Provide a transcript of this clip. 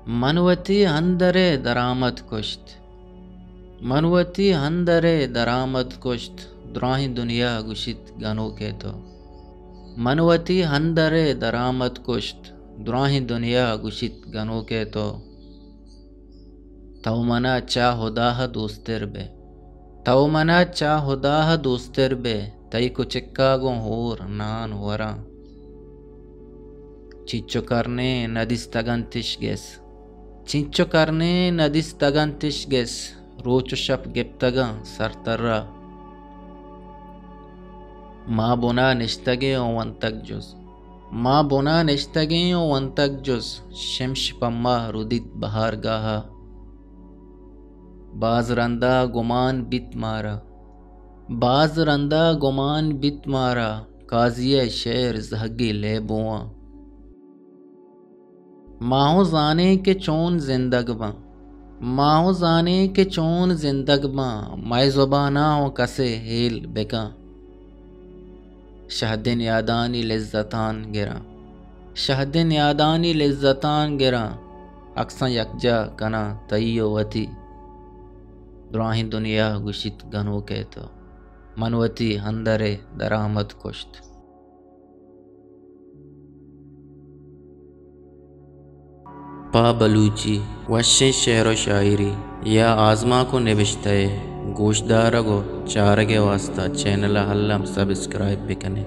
मनवती हंदरे दरामद कुश्त, मनवती हंदरे दरामद कुश्त, द्राही दुनिया गुशित गनो के तो। मनवती हंदरे दरामद कुश्त, द्राही दुनिया गुशित गनो के तो। तवमना चा हुदाह दोस्तर बे, तवमना चा हुदाह दोस्तर बे, तई को चिक्का गो होर नान वरा। चिच्चो करने नदिस्तगंतिश गेस, चिंचो करने नदिस्तगंतिश गेस, रोचो शप गिप्तगा सरतर्रा। माँ बुना निश्तगे वंतक जुज, माँ बुना निश्तगे वंतक जुज, शम्श पम्मा रुदित बहार गाहा। बाज रंदा गुमान बित मारा, बाज रंदा गुमान बित मारा, काजिया शेर जहगी ले बुआ। माहो जाने के चोन जिंदगबा, माहो जाने के चोन जिंदगबा, मैं ज़ुबाना हो कसे हेल बेका। शहदिन यादानी लिज़्ज़तान गिरा, शहदिन यादानी लिज़्ज़तान गिरा, अक्सा यकजा कना तैयो वती। द्राही दुनिया गुशित गनो के तो, मनवती हंदरे दरामद कुश्त। पा बलूची वश्य शेर व शायरी या आज़मा को निबिश्ते गोशदार गो चारगे वास्ता चैनल हल्लम सब्सक्राइब भी कने।